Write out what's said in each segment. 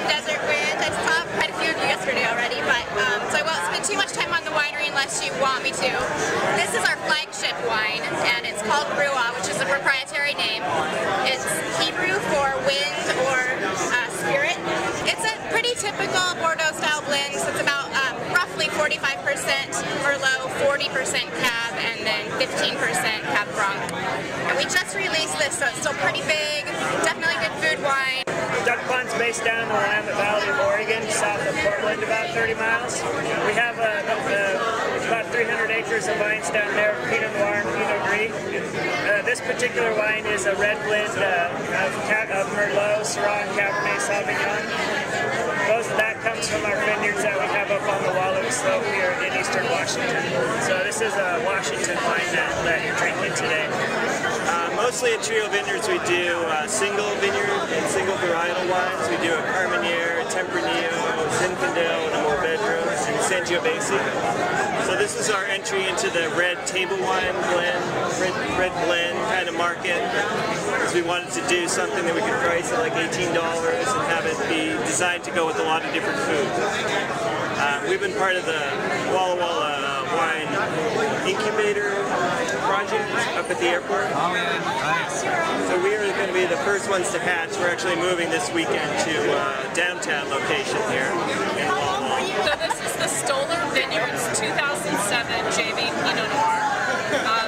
desert wind. I saw quite a few of you yesterday already, but so I won't spend too much time on the winery unless you want me to. This is our flagship wine, and it's called Ruah, which is a proprietary name. It's Hebrew for wind or spirit. It's a pretty typical Bordeaux-style blend. So it's about roughly 45% Merlot, 40% Cab, and then 15% Cab Franc. And we just released this, so it's still pretty big, definitely good food wine. Duck Pond's based down in the Willamette Valley of Oregon, south of Portland, about 30 miles. We have about 300 acres of vines down there, Pinot Noir and Pinot Gris. This particular wine is a red blend of Merlot, Syrah, and Cabernet Sauvignon. That comes from our vineyards that we have up on the Walla Walla slope here in eastern Washington. So this is a Washington wine that you're drinking today. Mostly at Trio Vineyards we do single vineyard and single varietal wines. We do a Carmenere, a Tempranillo, Zinfandel, and a Mourvedre, and Sangiovese. So this is our entry into the red table wine blend, red blend kind of market. Because we wanted to do something that we could price at like $18 and have it be designed to go with a lot of different foods. We've been part of the Walla Walla wine incubator project up at the airport. Oh yeah, nice. So we are going to be the first ones to hatch. We're actually moving this weekend to a downtown location here in Walla Walla. So this is the Stoller Vineyards 2007 JV Pinot Noir.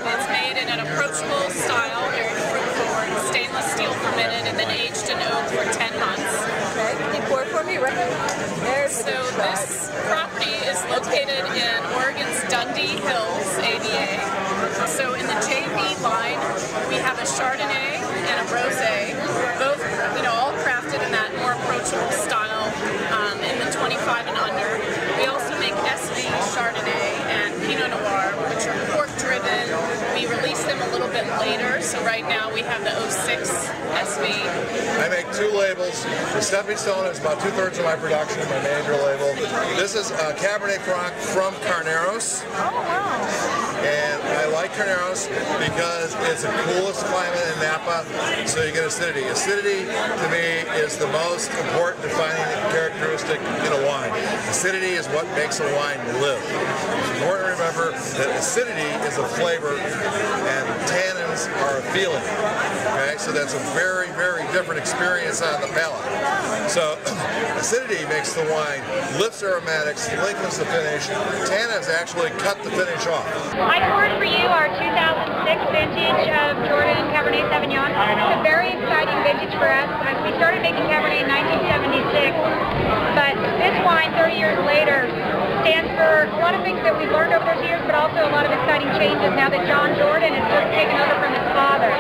It's made in an approachable style, very fruit forward, stainless steel fermented, and then aged in oak for 10 months. Okay, can you pour for me? Right there. So this property is located in Oregon's Dundee Hills, AVA. So in the JV line, we have a Chardonnay and a Rosé, both, all crafted in that more approachable style, in the 25 and under. We also make SV Chardonnay and Pinot Noir, which are pork-driven. We release them a little bit later, so right now we have the 06 SV. I make two labels. The Stepping Stone is about 2/3 of my production, my major label. This is Cabernet Franc from Carneros. Oh, wow. And I like Carneros because it's the coolest climate in Napa, so you get acidity. Acidity, to me, is the most important defining characteristic in a wine. Acidity is what makes a wine live. It's important to remember that acidity is a flavor and tannins are a feeling. Okay, so that's a very, very different experience on the palate. So acidity makes the wine, lifts aromatics, lengthens the finish. Tannins actually cut the finish off. I poured for you our 2006 vintage of Jordan Cabernet Sauvignon. It's a very exciting vintage for us. We started making Cabernet in 1976, but this wine 30 years later stands for a lot of things that we've learned over those years, but also a lot of exciting changes now that John Jordan has just taken over from his father.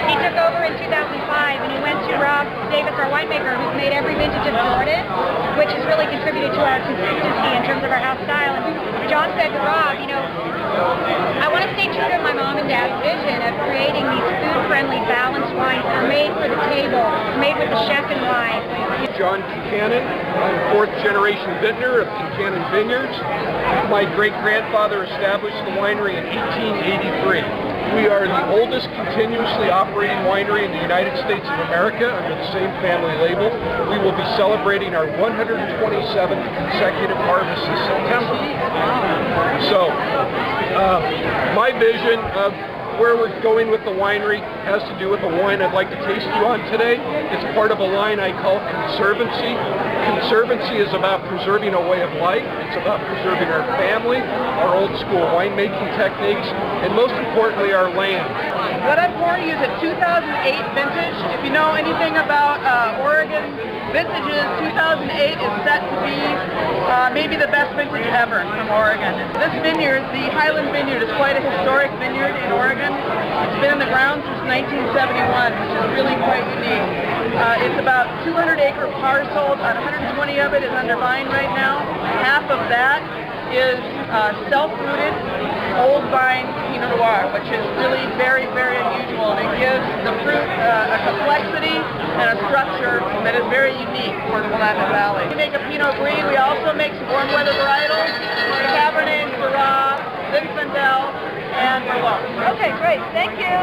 He took over in 2005 and he went to Rob Davis, our winemaker, who's made every vintage of Jordan, which has really contributed to our consistency in terms of our house style. And John said to Rob, I want to stay true to my mom and dad's vision of creating these food-friendly, balanced wines that are made for the table, made with the chef in mind. John Concannon. I'm a fourth-generation vintner of Concannon Vineyards. My great-grandfather established the winery in 1883. We are the oldest continuously operating winery in the United States of America under the same family label. We will be celebrating our 127th consecutive harvest in September. So, my vision of where we're going with the winery has to do with the wine I'd like to taste you on today. It's part of a line I call conservancy. Conservancy is about preserving a way of life. It's about preserving our family, our old school winemaking techniques, and most importantly, our land. What I'm pouring you is a 2008 vintage. If you know anything about Oregon vintages, 2008 is set to be maybe the best vintage ever from Oregon. This vineyard, the Highland Vineyard, is quite a historic vineyard in Oregon. It's been in the ground since 1971, which is really quite unique. It's about 200-acre parcel. About 120 of it is under vine right now. Half of that is self-rooted old vine Pinot Noir, which is really very, very unusual, and it gives the fruit a complexity and a structure that is very unique for the Willamette Valley. We make a Pinot Gris. We also make some warm weather varietals, Cabernet, Syrah, Zinfandel, and Merlot. Okay, great. Thank you.